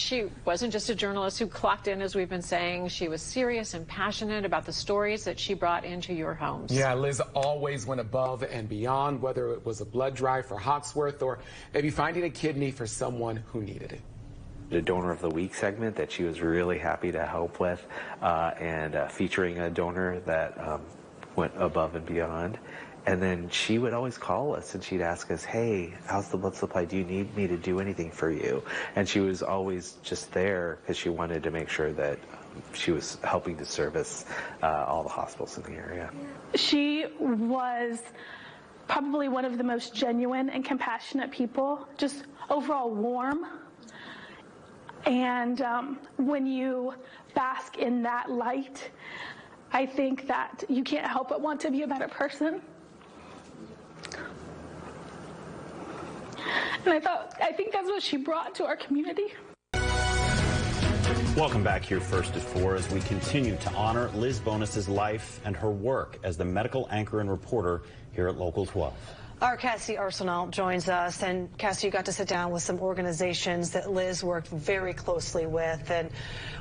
She wasn't just a journalist who clocked in, as we've been saying. She was serious and passionate about the stories that she brought into your homes. Yeah, Liz always went above and beyond, whether it was a blood drive for Hoxworth or maybe finding a kidney for someone who needed it. The Donor of the Week segment that she was really happy to help with, and featuring a donor that went above and beyond. And then she would always call us and she'd ask us, hey, how's the blood supply? Do you need me to do anything for you? And she was always just there because she wanted to make sure that she was helping to service all the hospitals in the area. She was probably one of the most genuine and compassionate people, just overall warm. And when you bask in that light, I think that you can't help but want to be a better person. And I think that's what she brought to our community. Welcome back here, First at 4, as we continue to honor Liz Bonis' life and her work as the medical anchor and reporter here at Local 12. Our Cassie Arsenal joins us, and Cassie, you got to sit down with some organizations that Liz worked very closely with, and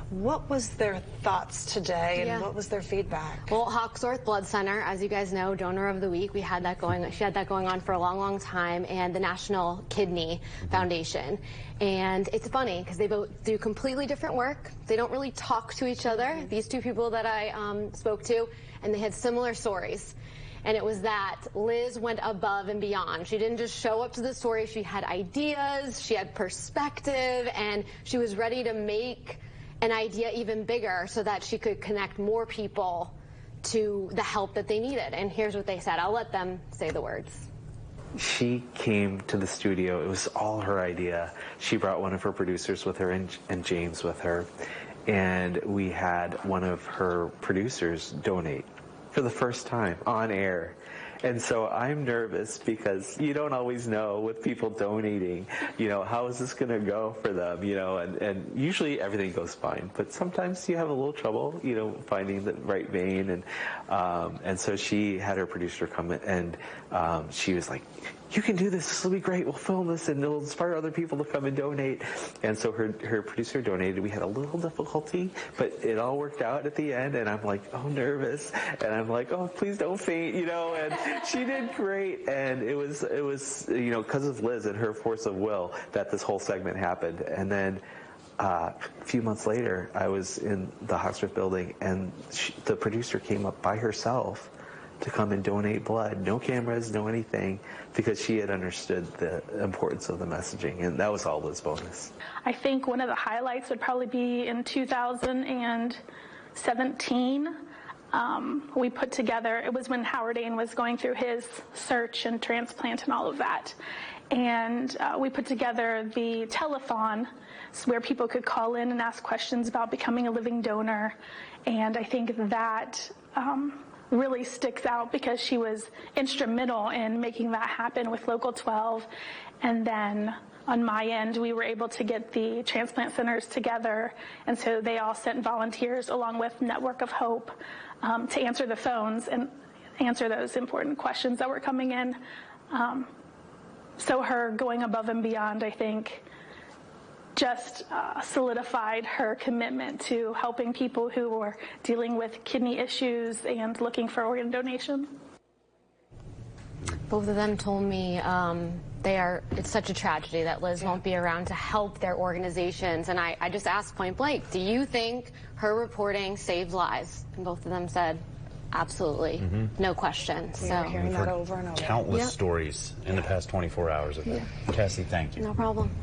what was their thoughts today, and what was their feedback? Well, Hoxworth Blood Center, as you guys know, Donor of the Week, she had that going on for a long, long time, and the National Kidney Foundation. And it's funny because they both do completely different work. They don't really talk to each other, these two people that I spoke to, and they had similar stories. And it was that Liz went above and beyond. She didn't just show up to the story. She had ideas, she had perspective, and she was ready to make an idea even bigger so that she could connect more people to the help that they needed. And here's what they said. I'll let them say the words. She came to the studio. It was all her idea. She brought one of her producers with her and James with her. And we had one of her producers donate for the first time on air. And so I'm nervous because you don't always know with people donating, how is this going to go for them, and usually everything goes fine, but sometimes you have a little trouble, finding the right vein. And so she had her producer come in, and she was like, you can do this. This will be great. We'll film this, and it'll inspire other people to come and donate. And so her producer donated. We had a little difficulty, but it all worked out at the end. And I'm like, oh, nervous. And I'm like, oh, please don't faint, And she did great. And it was because of Liz and her force of will that this whole segment happened. And then a few months later, I was in the Hoxworth building, and the producer came up by herself to come and donate blood. No cameras, no anything, because she had understood the importance of the messaging, and that was all Liz Bonis. I think one of the highlights would probably be in 2017. We put together, it was when Howard Ain was going through his search and transplant and all of that. And we put together the telethon where people could call in and ask questions about becoming a living donor. And I think that really sticks out because she was instrumental in making that happen with Local 12. And then on my end, we were able to get the transplant centers together, and so they all sent volunteers along with Network of Hope to answer the phones and answer those important questions that were coming in. So her going above and beyond, I think, just solidified her commitment to helping people who were dealing with kidney issues and looking for organ donation. Both of them told me it's such a tragedy that Liz won't be around to help their organizations. And I just asked point blank, do you think her reporting saved lives? And both of them said, absolutely, no question. We're hearing that over and over. Countless stories in the past 24 hours of that. Cassie, thank you. No problem.